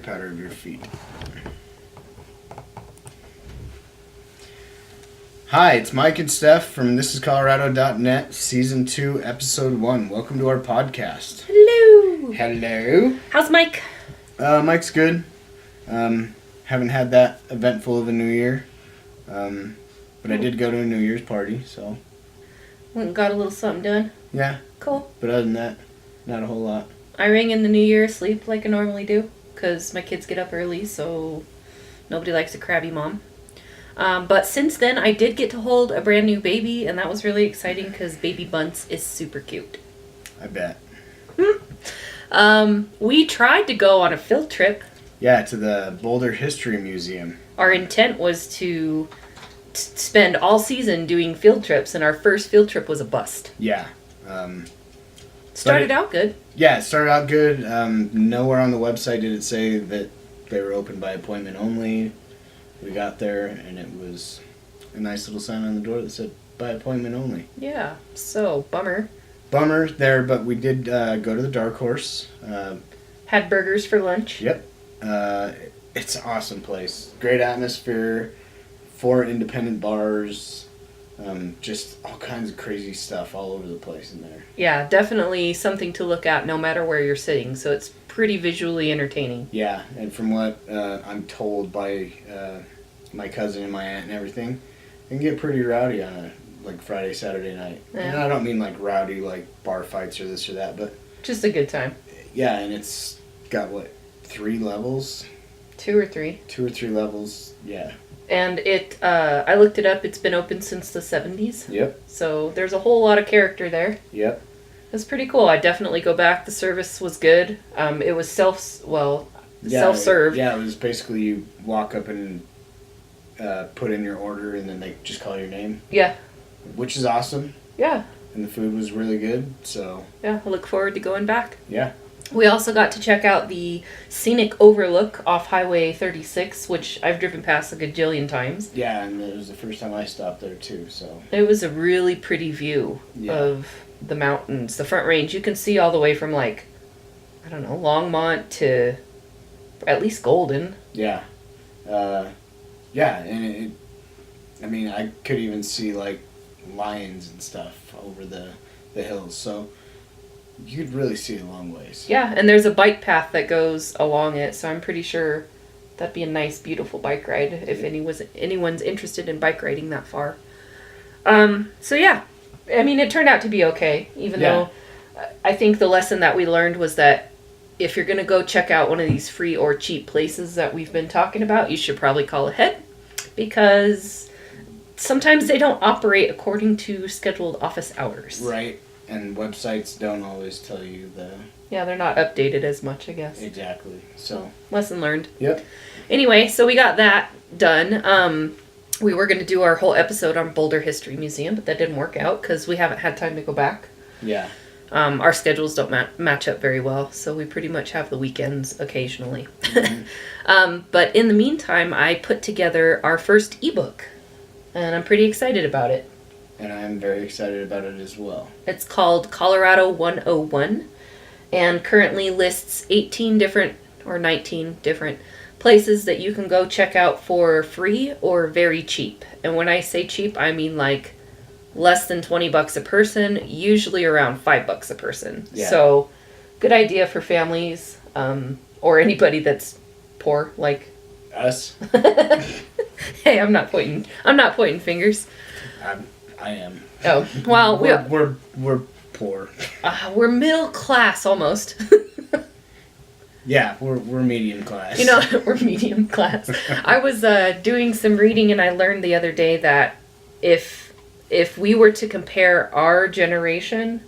patter of your feet. Hi, it's Mike and Steph from thisiscolorado.net, Season 2, Episode 1. Welcome to our podcast. Hello. Hello. How's Mike? Mike's good. Haven't had that eventful of a New Year. But I did go to a New Year's party, so. Went and got a little something done. Yeah. Cool. But other than that, not a whole lot. I rang in the New Year asleep like I normally do, because my kids get up early, so nobody likes a crabby mom. But since then, I did get to hold a brand new baby, and that was really exciting because baby Bunce is super cute. I bet. We tried to go on a field trip. Yeah, to the Boulder History Museum. Our intent was to spend all season doing field trips, and our first field trip was a bust. Yeah. Started out good. Yeah, it started out good. Nowhere on the website did it say that they were open by appointment only. We got there, and it was a nice little sign on the door that said, by appointment only. Yeah, so bummer. Bummer there, but we did go to the Dark Horse. Had burgers for lunch. Yep. It's an awesome place. Great atmosphere. 4 independent bars. Just all kinds of crazy stuff all over the place in there. Yeah, definitely something to look at no matter where you're sitting, so it's pretty visually entertaining. Yeah, and from what I'm told by my cousin and my aunt and everything, it can get pretty rowdy on a Friday, Saturday night. Yeah. And I don't mean rowdy like bar fights or this or that, but Just a good time. yeah, and it's got 3 levels? 2 or 3. 2 or 3 levels, yeah. And I looked it up, it's been open since the 70s. Yep. So there's a whole lot of character there. Yep. It's pretty cool. I definitely go back. The service was good. It was self-serve. Yeah, it was basically you walk up and put in your order and then they just call your name. Yeah. Which is awesome. Yeah. And the food was really good, so. Yeah, I look forward to going back. Yeah. We also got to check out the scenic overlook off Highway 36, which I've driven past a gajillion times. Yeah, and it was the first time I stopped there too, so. It was a really pretty view of the mountains. The Front Range, you can see all the way from Longmont to at least Golden. Yeah. Yeah, and I could even see lions and stuff over the hills, so you could really see a long ways. Yeah, and there's a bike path that goes along it, so I'm pretty sure that'd be a nice, beautiful bike ride if anyone's interested in bike riding that far. So yeah, it turned out to be okay, even though I think the lesson that we learned was that if you're going to go check out one of these free or cheap places that we've been talking about, you should probably call ahead, because sometimes they don't operate according to scheduled office hours. Right. And websites don't always tell you the... Yeah, they're not updated as much, I guess. Exactly. So lesson learned. Yep. Anyway, so we got that done. We were going to do our whole episode on Boulder History Museum, but that didn't work out because we haven't had time to go back. Yeah. Our schedules don't match up very well, so we pretty much have the weekends occasionally. Mm-hmm. But in the meantime, I put together our first ebook, and I'm pretty excited about it. And I'm very excited about it as well. It's called Colorado 101, and currently lists 18 different or 19 different places that you can go check out for free or very cheap. And when I say cheap, I mean less than $20 a person, usually around $5 a person. Yeah. So good idea for families, or anybody that's poor like Us? Hey, I'm not pointing fingers. I am. Oh, well, we're poor. We're middle class almost. Yeah, we're medium class. We're medium class. I was doing some reading and I learned the other day that if we were to compare our generation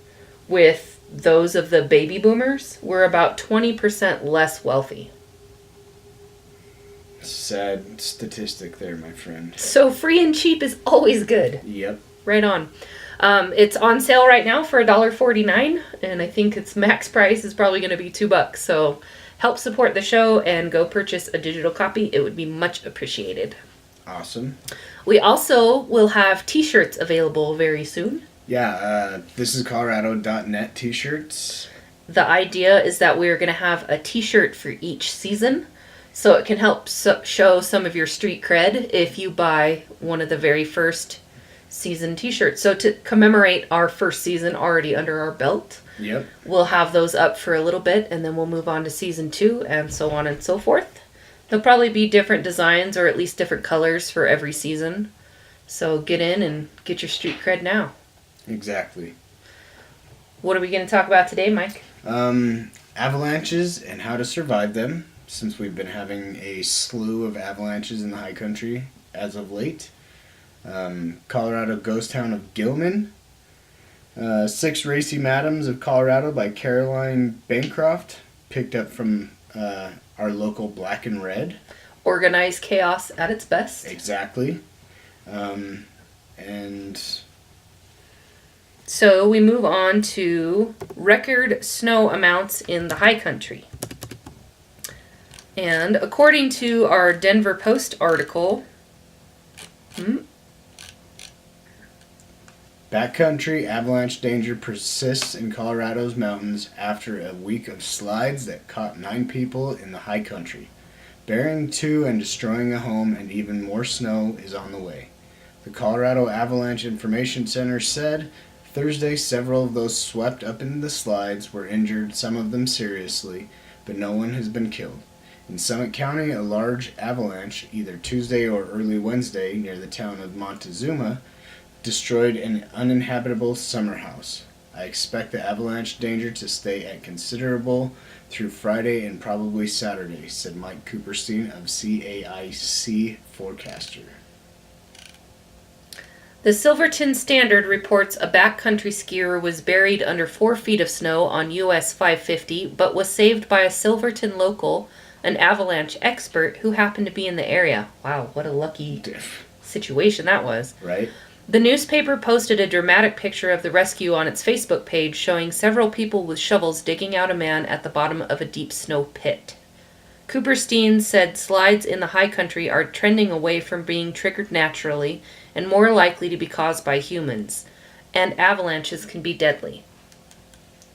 with those of the baby boomers, we're about 20% less wealthy. Sad statistic there, my friend. So free and cheap is always good. Yep. Right on. It's on sale right now for $1.49, and I think its max price is probably going to be $2. So help support the show and go purchase a digital copy. It would be much appreciated. Awesome. We also will have t-shirts available very soon. Yeah, this is Colorado.net t-shirts. The idea is that we're going to have a t-shirt for each season. So it can help show some of your street cred if you buy one of the very first season t-shirts. So to commemorate our first season already under our belt, Yep. we'll have those up for a little bit, and then we'll move on to season 2 and so on and so forth. There'll probably be different designs or at least different colors for every season. So get in and get your street cred now. Exactly. What are we going to talk about today, Mike? Avalanches and how to survive them, since we've been having a slew of avalanches in the high country as of late. Colorado ghost town of Gilman. 6 Racy Madams of Colorado by Caroline Bancroft, picked up from our local Black and Red. Organized chaos at its best. Exactly. And so we move on to record snow amounts in the high country. And according to our Denver Post article, backcountry avalanche danger persists in Colorado's mountains after a week of slides that caught 9 people in the high country. Burying 2 and destroying a home, and even more snow is on the way. The Colorado Avalanche Information Center said Thursday several of those swept up into the slides were injured, some of them seriously, but no one has been killed. In Summit County, a large avalanche, either Tuesday or early Wednesday near the town of Montezuma, destroyed an uninhabitable summer house. I expect the avalanche danger to stay at considerable through Friday and probably Saturday, said Mike Cooperstein of CAIC Forecaster. The Silverton Standard reports a backcountry skier was buried under 4 feet of snow on US 550, but was saved by a Silverton local, an avalanche expert who happened to be in the area. Wow, what a lucky situation that was. Right? The newspaper posted a dramatic picture of the rescue on its Facebook page showing several people with shovels digging out a man at the bottom of a deep snow pit. Cooperstein said slides in the high country are trending away from being triggered naturally and more likely to be caused by humans, and avalanches can be deadly.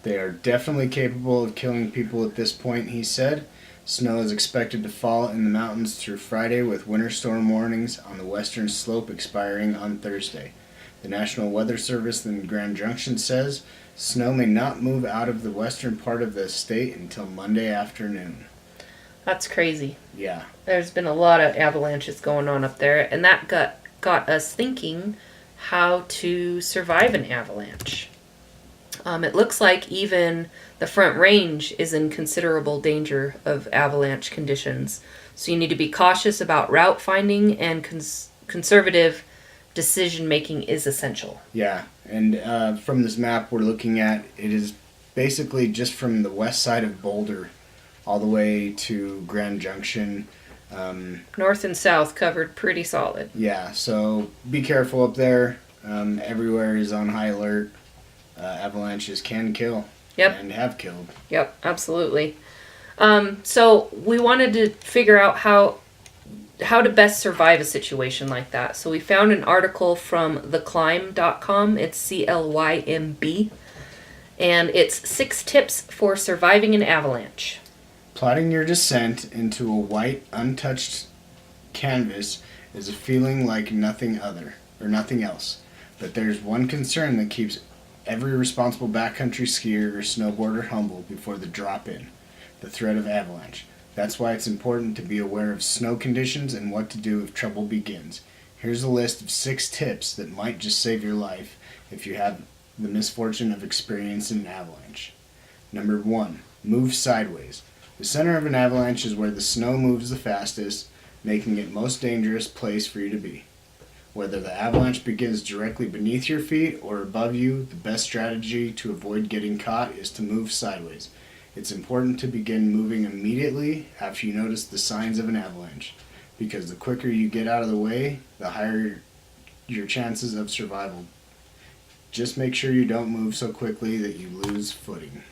They are definitely capable of killing people at this point, he said. Snow is expected to fall in the mountains through Friday, with winter storm warnings on the western slope expiring on Thursday. The National Weather Service in Grand Junction says snow may not move out of the western part of the state until Monday afternoon. That's crazy. Yeah. There's been a lot of avalanches going on up there, and that got us thinking how to survive an avalanche. It looks like even the Front Range is in considerable danger of avalanche conditions. So you need to be cautious about route finding, and conservative decision making is essential. Yeah, and from this map we're looking at, it is basically just from the west side of Boulder all the way to Grand Junction. North and south covered pretty solid. Yeah, so be careful up there. Everywhere is on high alert. Avalanches can kill. Yep. And have killed. Yep, absolutely. So we wanted to figure out how to best survive a situation like that. So we found an article from theclimb.com. It's CLYMB. And it's 6 tips for surviving an avalanche. Plotting your descent into a white, untouched canvas is a feeling like nothing else. But there's one concern that keeps every responsible backcountry skier or snowboarder humble before the drop-in: the threat of avalanche. That's why it's important to be aware of snow conditions and what to do if trouble begins. Here's a list of 6 tips that might just save your life if you have the misfortune of experiencing an avalanche. Number 1, move sideways. The center of an avalanche is where the snow moves the fastest, making it most dangerous place for you to be. Whether the avalanche begins directly beneath your feet or above you, the best strategy to avoid getting caught is to move sideways. It's important to begin moving immediately after you notice the signs of an avalanche, because the quicker you get out of the way, the higher your chances of survival. Just make sure you don't move so quickly that you lose footing.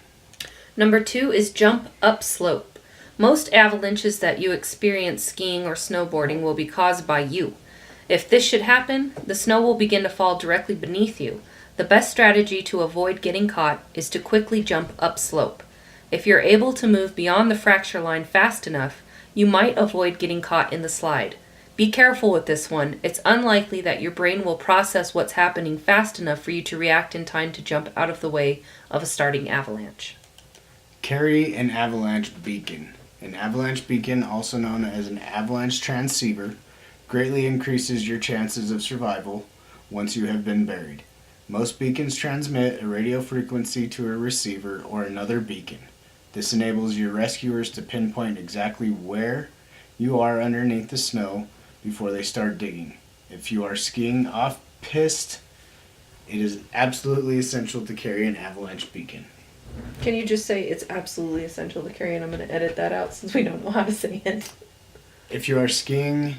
Number 2 is jump up slope. Most avalanches that you experience skiing or snowboarding will be caused by you. If this should happen, the snow will begin to fall directly beneath you. The best strategy to avoid getting caught is to quickly jump up slope. If you're able to move beyond the fracture line fast enough, you might avoid getting caught in the slide. Be careful with this one. It's unlikely that your brain will process what's happening fast enough for you to react in time to jump out of the way of a starting avalanche. Carry an avalanche beacon. An avalanche beacon, also known as an avalanche transceiver, greatly increases your chances of survival once you have been buried. Most beacons transmit a radio frequency to a receiver or another beacon. This enables your rescuers to pinpoint exactly where you are underneath the snow before they start digging. If you are skiing off-piste, it is absolutely essential to carry an avalanche beacon. Can you just say it's absolutely essential to carry, and I'm going to edit that out since we don't know how to say it. If you are skiing,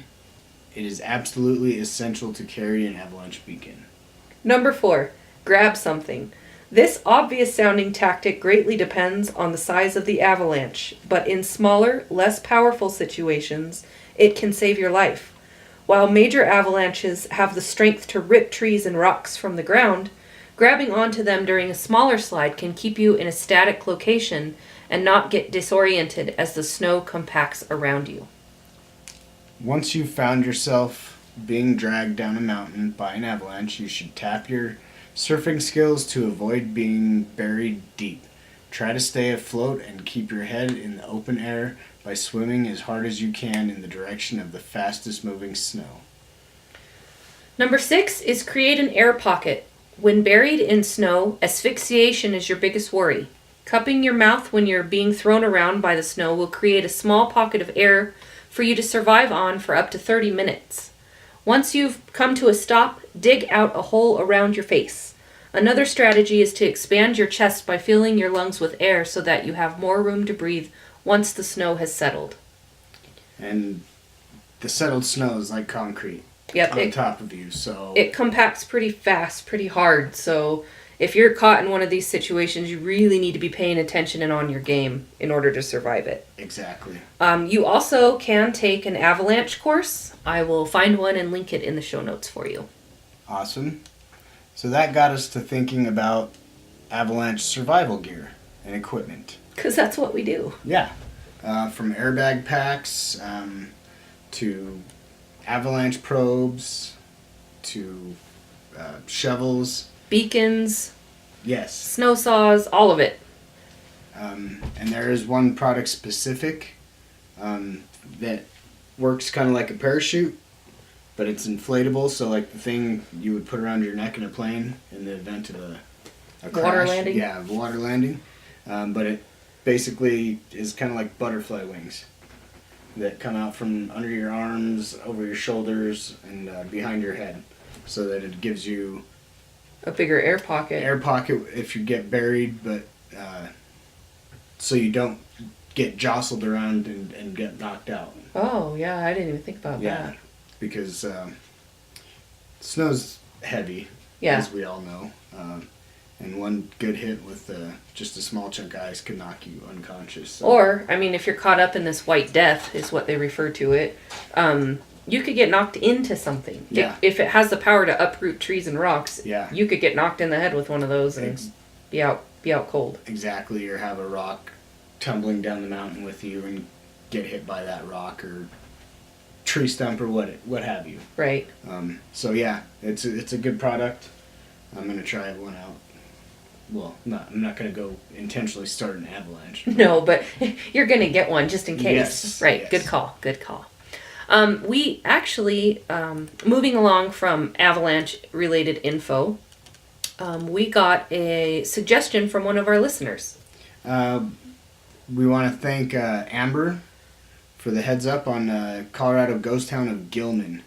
it is absolutely essential to carry an avalanche beacon. Number 4, grab something. This obvious sounding tactic greatly depends on the size of the avalanche, but in smaller, less powerful situations, it can save your life. While major avalanches have the strength to rip trees and rocks from the ground, grabbing onto them during a smaller slide can keep you in a static location and not get disoriented as the snow compacts around you. Once you've found yourself being dragged down a mountain by an avalanche, you should tap your surfing skills to avoid being buried deep. Try to stay afloat and keep your head in the open air by swimming as hard as you can in the direction of the fastest moving snow. Number 6 is create an air pocket. When buried in snow, asphyxiation is your biggest worry. Cupping your mouth when you're being thrown around by the snow will create a small pocket of air for you to survive on for up to 30 minutes. Once you've come to a stop, dig out a hole around your face. Another strategy is to expand your chest by filling your lungs with air so that you have more room to breathe once the snow has settled. And the settled snow is like concrete. Yep, on top of you, so it compacts pretty fast, pretty hard. So if you're caught in one of these situations, you really need to be paying attention and on your game in order to survive it. Exactly. You also can take an avalanche course. I will find one and link it in the show notes for you. Awesome. So that got us to thinking about avalanche survival gear and equipment. Because that's what we do. Yeah. From airbag packs to avalanche probes to shovels. Beacons. Yes. Snow saws, all of it. And there is one product specific that works kind of like a parachute, but it's inflatable, so like the thing you would put around your neck in a plane in the event of a crash. Water landing? Yeah, water landing. But it basically is kind of like butterfly wings that come out from under your arms, over your shoulders, and behind your head, so that it gives you a bigger air pocket. Air pocket if you get buried, but so you don't get jostled around and get knocked out. Oh, yeah, I didn't even think about that. Yeah, because snow's heavy, as we all know. And one good hit with just a small chunk of ice could knock you unconscious. So. Or, I mean, if you're caught up in this white death, is what they refer to it, you could get knocked into something. Yeah. If it has the power to uproot trees and rocks, yeah, you could get knocked in the head with one of those and be out cold. Exactly, or have a rock tumbling down the mountain with you and get hit by that rock or tree stump or what have you. Right. So yeah, it's a good product. I'm gonna try one out. Well, I'm not going to go intentionally start an avalanche. No, but you're going to get one just in case. Yes. Right. Yes. Good call. Good call. We actually, moving along from avalanche-related info, we got a suggestion from one of our listeners. We want to thank Amber for the heads up on Colorado ghost town of Gilman.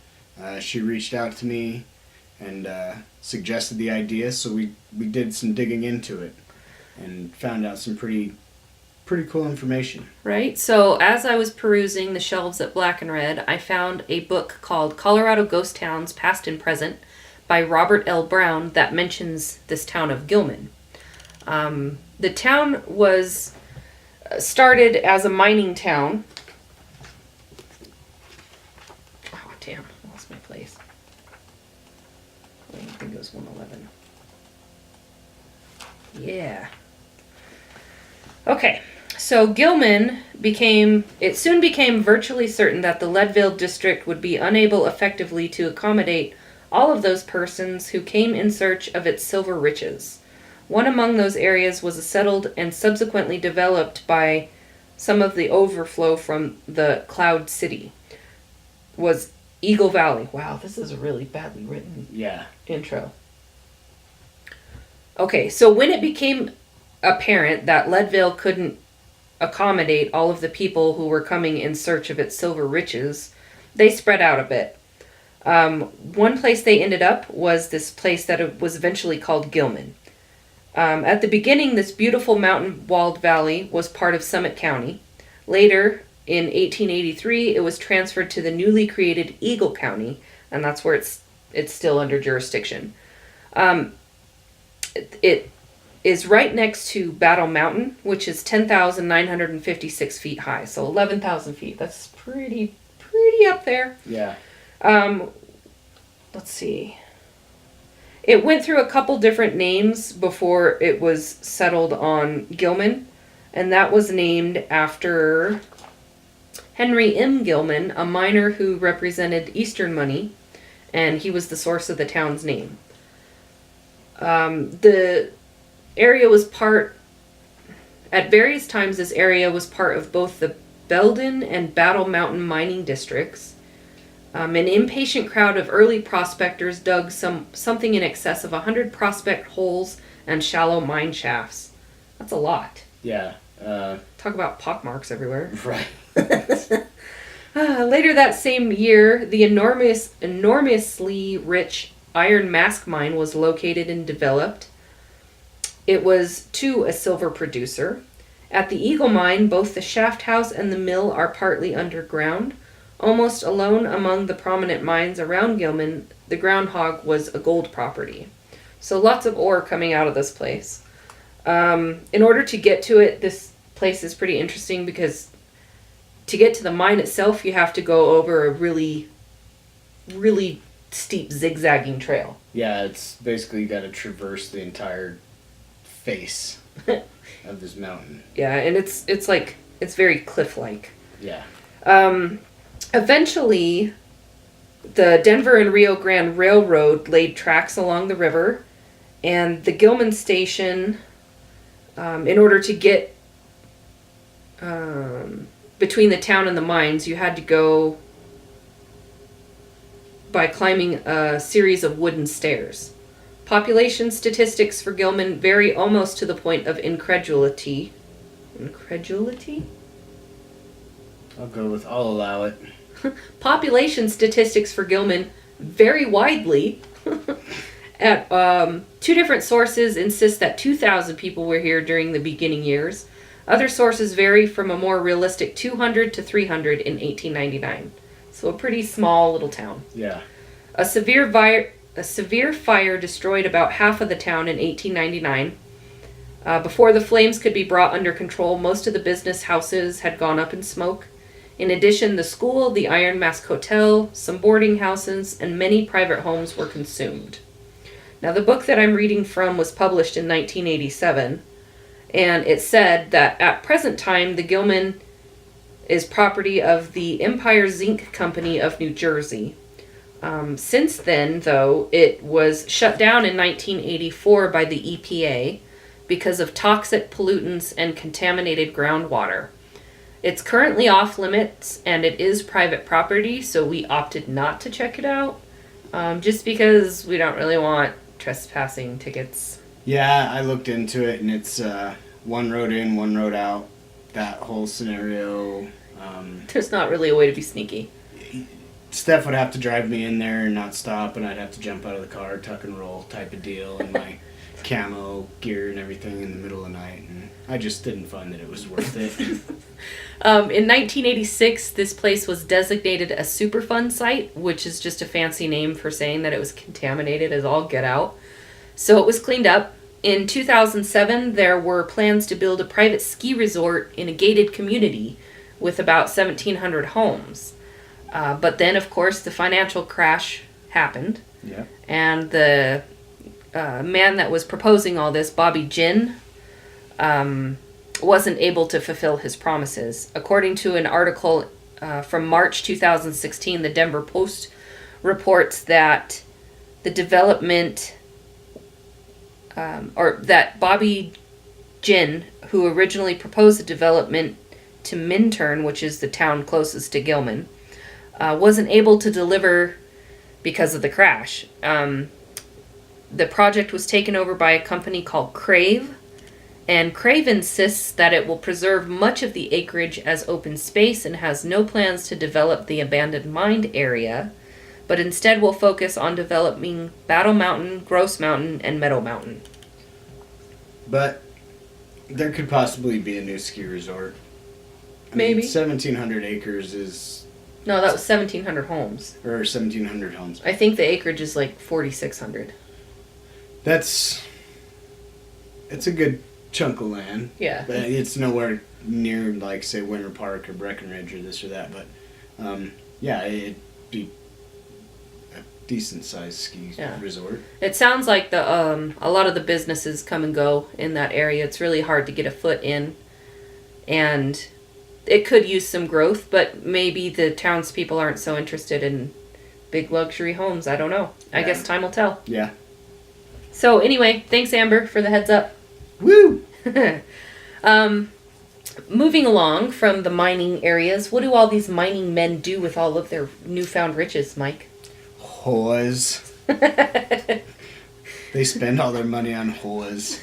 She reached out to me and suggested the idea, so we did some digging into it and found out some pretty cool information. Right. So as I was perusing the shelves at Black and Red, I found a book called Colorado Ghost Towns Past and Present by Robert L. Brown that mentions this town of Gilman. The town was started as a mining town. Oh, damn. I lost my place. I think it was 111. Yeah. Okay. So Gilman soon became virtually certain that the Leadville district would be unable effectively to accommodate all of those persons who came in search of its silver riches. One among those areas was settled and subsequently developed by some of the overflow from the Cloud City, was Eagle Valley. Wow, this is a really badly written intro. Okay, so when it became apparent that Leadville couldn't accommodate all of the people who were coming in search of its silver riches, they spread out a bit. One place they ended up was this place that was eventually called Gilman. At the beginning, this beautiful mountain-walled valley was part of Summit County. Later, in 1883, it was transferred to the newly created Eagle County, and that's where it's still under jurisdiction. It is right next to Battle Mountain, which is 10,956 feet high, so 11,000 feet. That's pretty up there. Yeah. Let's see. It went through a couple different names before it was settled on Gilman, and that was named after Henry M. Gilman, a miner who represented Eastern money, and he was the source of the town's name. The area was at various times this area was part of both the Belden and Battle Mountain mining districts. An impatient crowd of early prospectors dug something in excess of 100 prospect holes and shallow mine shafts. That's a lot. Yeah. Talk about pockmarks everywhere. Right. Later that same year, the enormously rich Iron Mask Mine was located and developed. It was, too, a silver producer. At the Eagle Mine, both the shaft house and the mill are partly underground. Almost alone among the prominent mines around Gilman, the Groundhog was a gold property. So lots of ore coming out of this place. In order to get to it, this place is pretty interesting because to get to the mine itself, you have to go over a really, really steep zigzagging trail. Yeah, it's basically you got to traverse the entire face of this mountain. Yeah, and it's very cliff-like. Yeah. Eventually, the Denver and Rio Grande Railroad laid tracks along the river, and the Gilman Station, in order to get between the town and the mines, you had to go by climbing a series of wooden stairs. Population statistics for Gilman vary almost to the point of incredulity. Incredulity? I'll allow it. Population statistics for Gilman vary widely. At two different sources insist that 2,000 people were here during the beginning years. Other sources vary from a more realistic 200 to 300 in 1899. So a pretty small little town. Yeah. A severe fire destroyed about half of the town in 1899. Before the flames could be brought under control, most of the business houses had gone up in smoke. In addition, the school, the Iron Mask Hotel, some boarding houses, and many private homes were consumed. Now, the book that I'm reading from was published in 1987, and it said that at present time, the Gilman is property of the Empire Zinc Company of New Jersey. Since then, though, it was shut down in 1984 by the EPA because of toxic pollutants and contaminated groundwater. It's currently off limits, and it is private property, so we opted not to check it out, just because we don't really want trespassing tickets. Yeah, I looked into it, and it's one road in, one road out, that whole scenario. There's not really a way to be sneaky. Steph would have to drive me in there and not stop, and I'd have to jump out of the car, tuck and roll type of deal, and my camo gear and everything in the middle of the night, and I just didn't find that it was worth it. In 1986, this place was designated a Superfund site, which is just a fancy name for saying that it was contaminated as all get out. So it was cleaned up. In 2007, there were plans to build a private ski resort in a gated community with about 1,700 homes. But then, of course, the financial crash happened. Yeah. And the man that was proposing all this, Bobby Ginn, wasn't able to fulfill his promises. According to an article from March 2016, the Denver Post reports that the development, or that Bobby Ginn, who originally proposed the development to Minturn, which is the town closest to Gilman, wasn't able to deliver because of the crash. The project was taken over by a company called Crave, and Crave insists that it will preserve much of the acreage as open space and has no plans to develop the abandoned mine area, but instead will focus on developing Battle Mountain, Gross Mountain, and Meadow Mountain. But there could possibly be a new ski resort. Maybe. 1,700 acres is... No, that was 1,700 homes. Or 1,700 homes. I think the acreage is like 4,600. It's a good chunk of land. Yeah. But it's nowhere near, like, say, Winter Park or Breckenridge or this or that. But, yeah, it'd be a decent-sized ski resort. It sounds like a lot of the businesses come and go in that area. It's really hard to get a foot in. And it could use some growth, but maybe the townspeople aren't so interested in big luxury homes. I don't know. I guess time will tell. Yeah. So anyway, thanks Amber for the heads up. Woo! Moving along from the mining areas, what do all these mining men do with all of their newfound riches, Mike? Whores. They spend all their money on whores.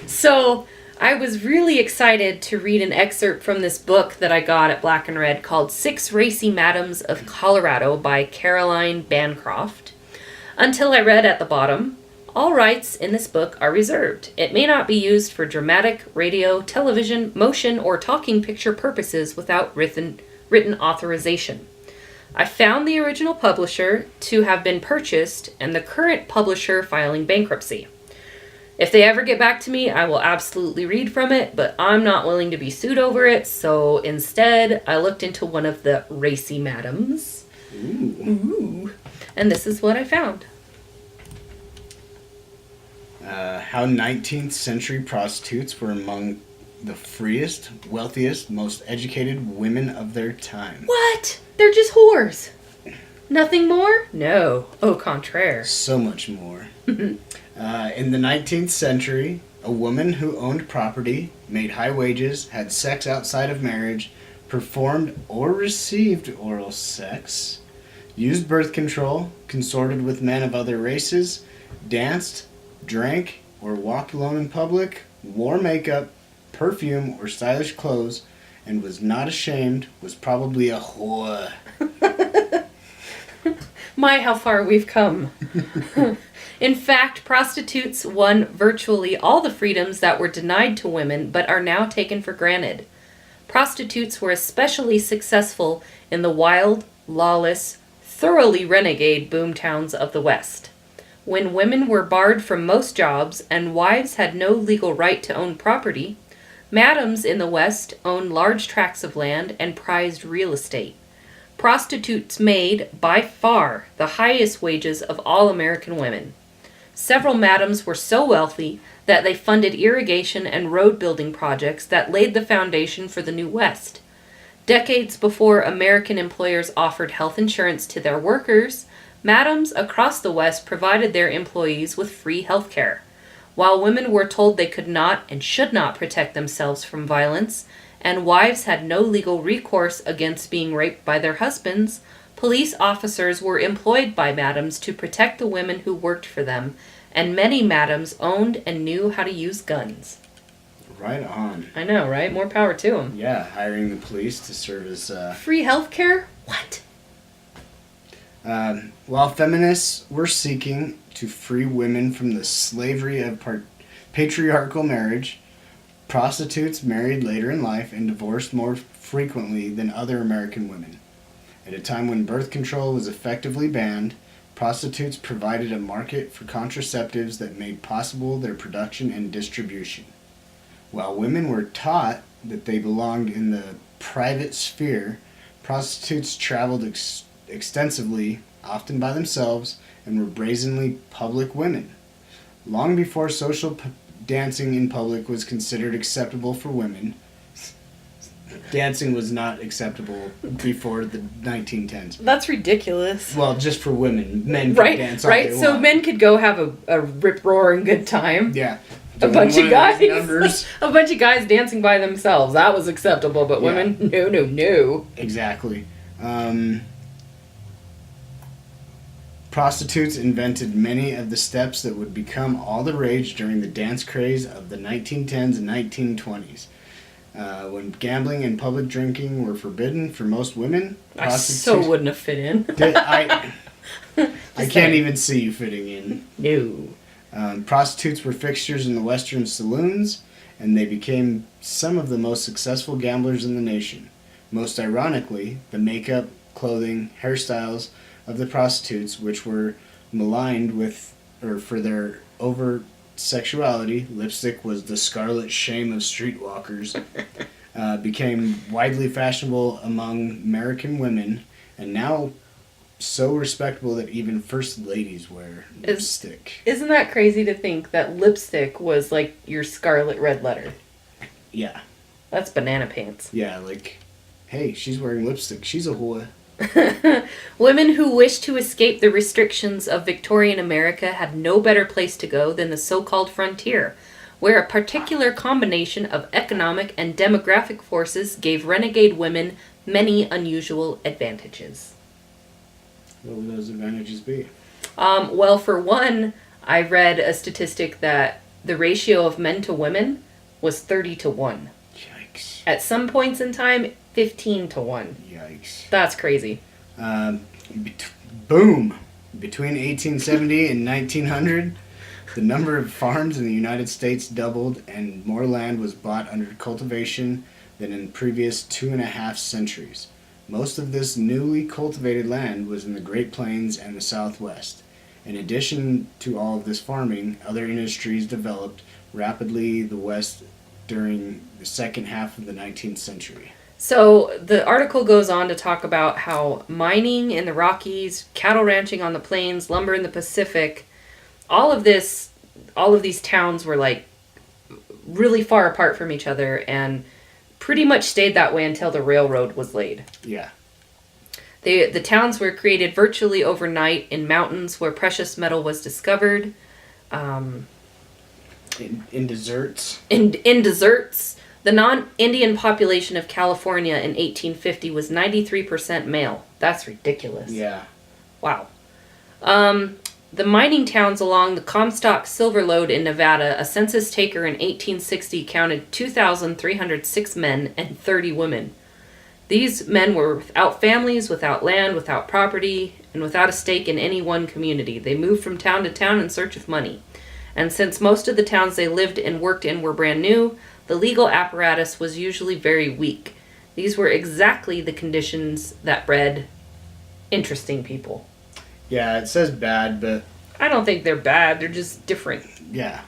So I was really excited to read an excerpt from this book that I got at Black and Red called 6 Racy Madams of Colorado by Caroline Bancroft. Until I read at the bottom, all rights in this book are reserved. It may not be used for dramatic, radio, television, motion, or talking picture purposes without written authorization. I found the original publisher to have been purchased and the current publisher filing bankruptcy. If they ever get back to me, I will absolutely read from it, but I'm not willing to be sued over it, so instead I looked into one of the racy madams. Ooh. And this is what I found. How 19th century prostitutes were among the freest, wealthiest, most educated women of their time. What? They're just whores. Nothing more? No. Au contraire. So much more. In the 19th century, a woman who owned property, made high wages, had sex outside of marriage, performed or received oral sex, used birth control, consorted with men of other races, danced, drank, or walked alone in public, wore makeup, perfume, or stylish clothes, and was not ashamed, was probably a whore. My, how far we've come. In fact, prostitutes won virtually all the freedoms that were denied to women but are now taken for granted. Prostitutes were especially successful in the wild, lawless, thoroughly renegade boomtowns of the West. When women were barred from most jobs and wives had no legal right to own property, madams in the West owned large tracts of land and prized real estate. Prostitutes made, by far, the highest wages of all American women. Several madams were so wealthy that they funded irrigation and road building projects that laid the foundation for the New West. Decades before American employers offered health insurance to their workers, madams across the West provided their employees with free health care. While women were told they could not and should not protect themselves from violence, and wives had no legal recourse against being raped by their husbands, police officers were employed by madams to protect the women who worked for them, and many madams owned and knew how to use guns. Right on. I know, right? More power to them. Yeah, hiring the police to serve as... Free health care? What? While feminists were seeking to free women from the slavery of patriarchal marriage, prostitutes married later in life and divorced more frequently than other American women. At a time when birth control was effectively banned, prostitutes provided a market for contraceptives that made possible their production and distribution. While women were taught that they belonged in the private sphere, prostitutes traveled extensively, often by themselves, and were brazenly public women. Long before social dancing in public was considered acceptable for women. Dancing was not acceptable before the 1910s. That's ridiculous. Well, just for women. Men could Right, dance all right. they So want. men could go have a rip-roaring good time. Yeah. A bunch of guys. Numbers. A bunch of guys dancing by themselves. That was acceptable, but Yeah. women, no, no, no. Exactly. Prostitutes invented many of the steps that would become all the rage during the dance craze of the 1910s and 1920s. When gambling and public drinking were forbidden for most women, I so wouldn't have fit in. I Just can't saying. even see you fitting in. No. Prostitutes were fixtures in the western saloons, and they became some of the most successful gamblers in the nation. Most ironically, the makeup, clothing, hairstyles of the prostitutes, which were maligned for their overt sexuality, lipstick was the scarlet shame of streetwalkers, became widely fashionable among American women, and now so respectable that even first ladies wear lipstick. Isn't that crazy to think that lipstick was like your scarlet red letter? Yeah. That's banana pants. Yeah, like, hey, she's wearing lipstick. She's a whore. Women who wished to escape the restrictions of Victorian America had no better place to go than the so-called frontier, where a particular combination of economic and demographic forces gave renegade women many unusual advantages. What would those advantages be? Well, for one, I read a statistic that the ratio of men to women was 30-1. Yikes. At some points in time, 15-1. Yikes. That's crazy. Boom! Between 1870 and 1900, the number of farms in the United States doubled and more land was bought under cultivation than in previous 2.5 centuries. Most of this newly cultivated land was in the Great Plains and the Southwest. In addition to all of this farming, other industries developed rapidly the West during the second half of the 19th century. So the article goes on to talk about how mining in the Rockies, cattle ranching on the plains, lumber in the Pacific, all of these towns were like really far apart from each other and pretty much stayed that way until the railroad was laid. Yeah. The towns were created virtually overnight in mountains where precious metal was discovered. In deserts. In deserts. The non-Indian population of California in 1850 was 93% male. That's ridiculous. Yeah. Wow. The mining towns along the Comstock Silver Lode in Nevada, a census taker in 1860 counted 2,306 men and 30 women. These men were without families, without land, without property, and without a stake in any one community. They moved from town to town in search of money. And since most of the towns they lived and worked in were brand new, the legal apparatus was usually very weak. These were exactly the conditions that bred interesting people. Yeah, it says bad, but... I don't think they're bad, they're just different. Yeah.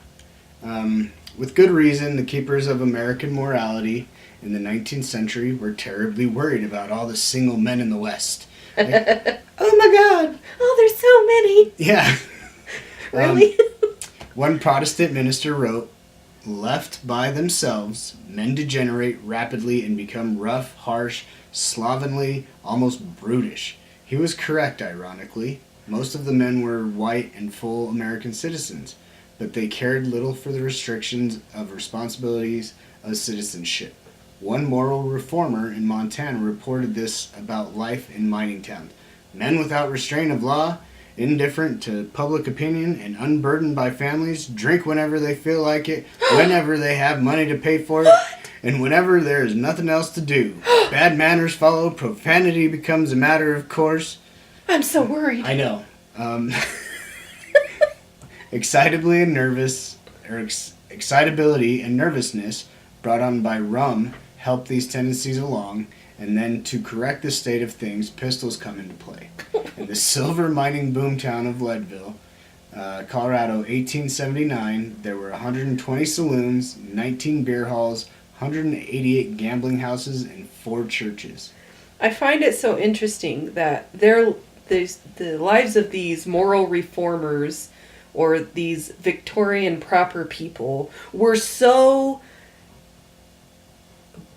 With good reason, the keepers of American morality in the 19th century were terribly worried about all the single men in the West. Like, oh my God! Oh, there's so many! Yeah. Really? One Protestant minister wrote, "Left by themselves, men degenerate rapidly and become rough, harsh, slovenly, almost brutish." He was correct, ironically. Most of the men were white and full American citizens, but they cared little for the restrictions of responsibilities of citizenship. One moral reformer in Montana reported this about life in mining towns. Men without restraint of law, indifferent to public opinion, and unburdened by families, drink whenever they feel like it, whenever they have money to pay for it, and whenever there is nothing else to do. Bad manners follow, profanity becomes a matter of course. I'm so worried. I know. Excitability and nervousness brought on by rum help these tendencies along, and then to correct the state of things, pistols come into play. In the silver mining boomtown of Leadville, Colorado, 1879, there were 120 saloons, 19 beer halls, 188 gambling houses, and 4 churches. I find it so interesting that the lives of these moral reformers or these Victorian proper people were so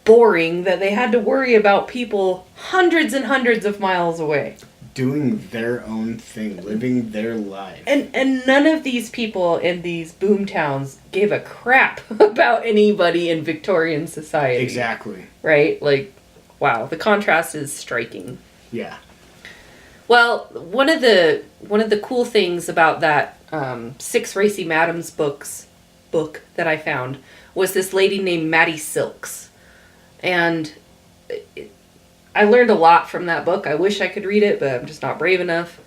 boring that they had to worry about people hundreds and hundreds of miles away. Doing their own thing, living their life. And none of these people in these boom towns gave a crap about anybody in Victorian society. Exactly. Right? Like, wow, the contrast is striking. Yeah. Well, one of the cool things about that Six Racy Madams book that I found was this lady named Maddie Silks. And I learned a lot from that book. I wish I could read it, but I'm just not brave enough.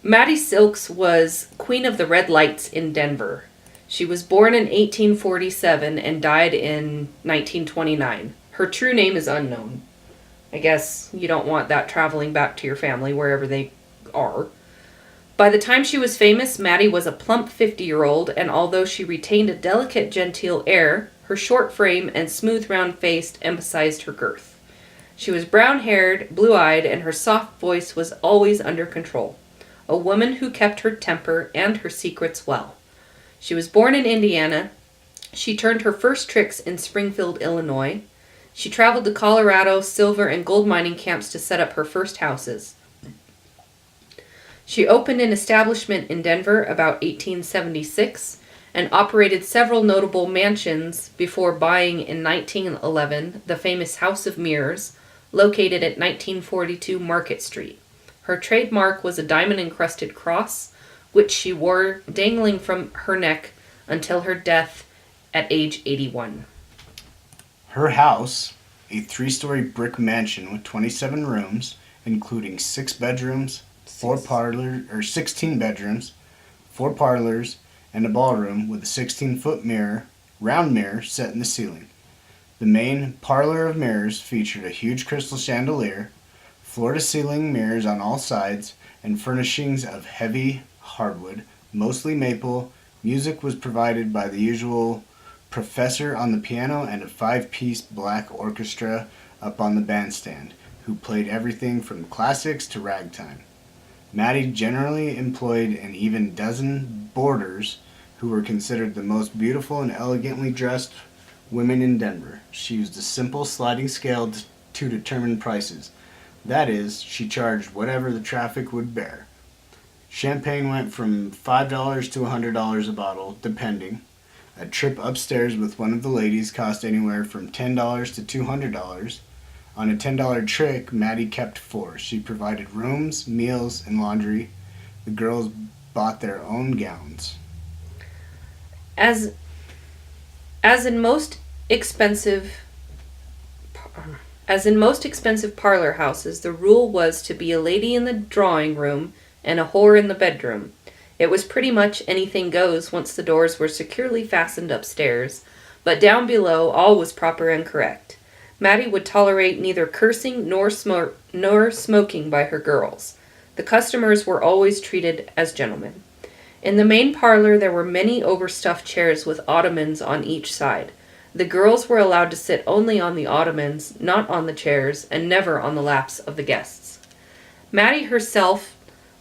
Maddie Silks was Queen of the Red Lights in Denver. She was born in 1847 and died in 1929. Her true name is unknown. I guess you don't want that traveling back to your family wherever they are. By the time she was famous, Maddie was a plump 50-year-old, and although she retained a delicate, genteel air, her short frame and smooth round face emphasized her girth. She was brown-haired, blue-eyed, and her soft voice was always under control. A woman who kept her temper and her secrets well. She was born in Indiana. She turned her first tricks in Springfield, Illinois. She traveled to Colorado, silver, and gold mining camps to set up her first houses. She opened an establishment in Denver about 1876 and operated several notable mansions before buying in 1911 the famous House of Mirrors, located at 1942 Market Street. Her trademark was a diamond-encrusted cross, which she wore dangling from her neck until her death at age 81. Her house, a 3-story brick mansion with 27 rooms, including 6 bedrooms, 16 bedrooms, 4 parlors, and a ballroom with a 16-foot round mirror set in the ceiling. The main parlor of mirrors featured a huge crystal chandelier, floor-to-ceiling mirrors on all sides, and furnishings of heavy hardwood, mostly maple. Music was provided by the usual professor on the piano and a 5-piece black orchestra up on the bandstand, who played everything from classics to ragtime. Maddie generally employed an even dozen boarders who were considered the most beautiful and elegantly dressed women in Denver. She used a simple sliding scale to determine prices. That is, she charged whatever the traffic would bear. Champagne went from $5 to $100 a bottle, depending. A trip upstairs with one of the ladies cost anywhere from $10 to $200. On a $10 trick, Maddie kept 4. She provided rooms, meals, and laundry. The girls bought their own gowns. As in most expensive parlor houses, the rule was to be a lady in the drawing room and a whore in the bedroom. It was pretty much anything goes once the doors were securely fastened upstairs, but down below all was proper and correct. Maddie would tolerate neither cursing nor smoking by her girls. The customers were always treated as gentlemen. In the main parlor there were many overstuffed chairs with ottomans on each side. The girls were allowed to sit only on the ottomans, not on the chairs, and never on the laps of the guests. Maddie herself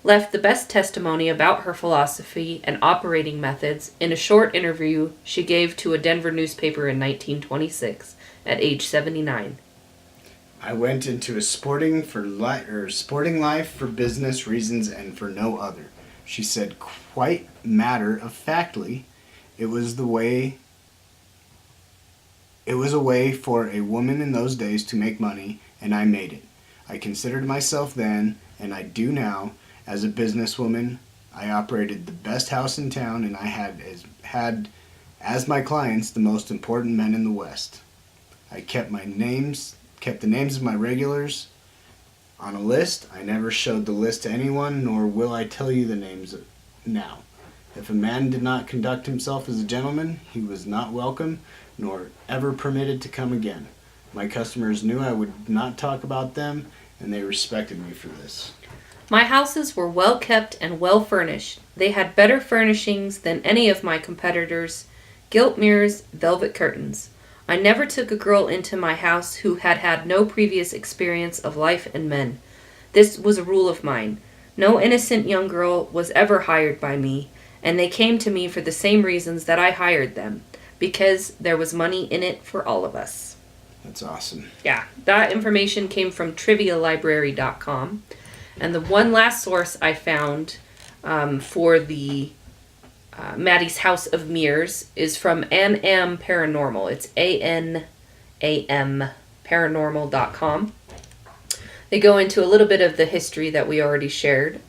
left the best testimony about her philosophy and operating methods in a short interview she gave to a Denver newspaper in 1926 at age 79. I went into a sporting life for business reasons and for no other. She said quite matter-of-factly, it was a way for a woman in those days to make money, and I made it. I considered myself then, and I do now, as a businesswoman. I operated the best house in town, and I had as my clients the most important men in the West. I kept the names of my regulars on a list. I never showed the list to anyone, nor will I tell you the names now. If a man did not conduct himself as a gentleman, he was not welcome, nor ever permitted to come again. My customers knew I would not talk about them, and they respected me for this. My houses were well kept and well furnished. They had better furnishings than any of my competitors, gilt mirrors, velvet curtains. I never took a girl into my house who had had no previous experience of life and men. This was a rule of mine. No innocent young girl was ever hired by me, and they came to me for the same reasons that I hired them, because there was money in it for all of us. That's awesome. Yeah, that information came from trivialibrary.com. And the one last source I found for the Maddie's House of Mirrors is from Anam Paranormal. It's ANAM paranormal.com. They go into a little bit of the history that we already shared.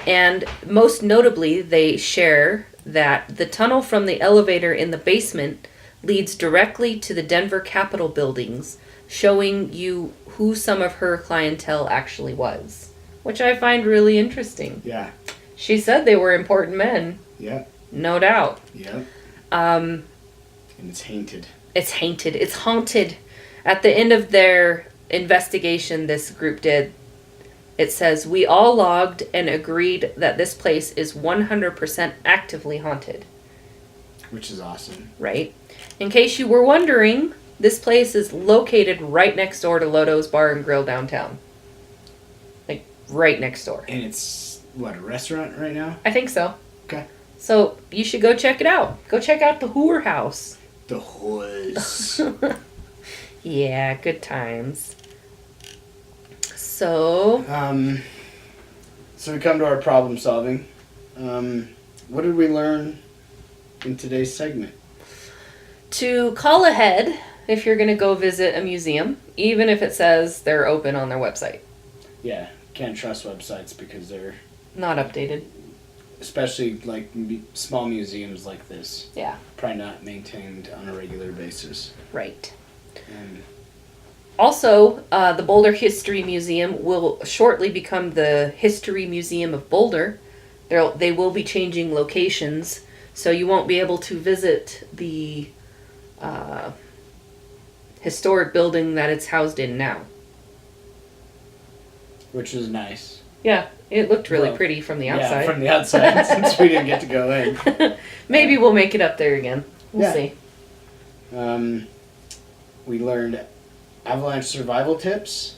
And most notably, they share that the tunnel from the elevator in the basement leads directly to the Denver Capitol buildings, showing you who some of her clientele actually was, which I find really interesting. Yeah. She said they were important men. Yeah. No doubt. Yeah. And it's haunted. It's haunted. It's haunted. At the end of their investigation this group did, it says, we all logged and agreed that this place is 100% actively haunted. Which is awesome. Right? In case you were wondering, this place is located right next door to Lodo's Bar and Grill downtown. Like, right next door. And it's, what, a restaurant right now? I think so. Okay. So, you should go check it out. Go check out the Whore House. The Whores. Yeah, good times. So... So we come to our problem solving. What did we learn in today's segment? To call ahead if you're going to go visit a museum, even if it says they're open on their website. Yeah, can't trust websites because they're... Not updated. Especially like small museums like this. Yeah. Probably not maintained on a regular basis. Right. And also, the Boulder History Museum will shortly become the History Museum of Boulder. They will be changing locations, so you won't be able to visit the historic building that it's housed in now. which is nice. Yeah, it looked really pretty from the outside. Yeah, from the outside, since we didn't get to go in. Maybe we'll make it up there again. We'll see. We learned avalanche survival tips,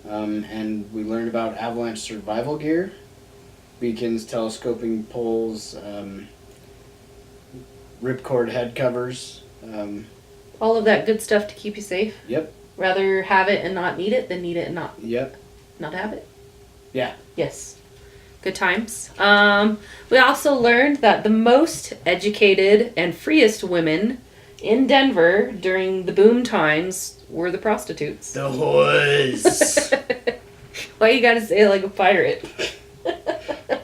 and we learned about avalanche survival gear, beacons, telescoping poles, ripcord head covers. All of that good stuff to keep you safe. Yep. Rather have it and not need it than need it and not have it. Yeah. Yes. Good times. We also learned that the most educated and freest women in Denver during the boom times were the prostitutes. The whores. Why you gotta say it like a pirate? I'm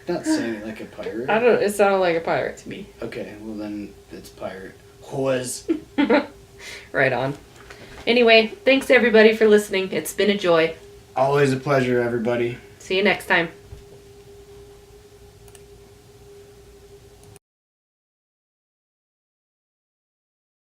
not saying it like a pirate. I don't. It sounded like a pirate to me. Okay, well then it's pirate. Whores. Right on. Anyway, thanks everybody for listening. It's been a joy. Always a pleasure, everybody. See you next time.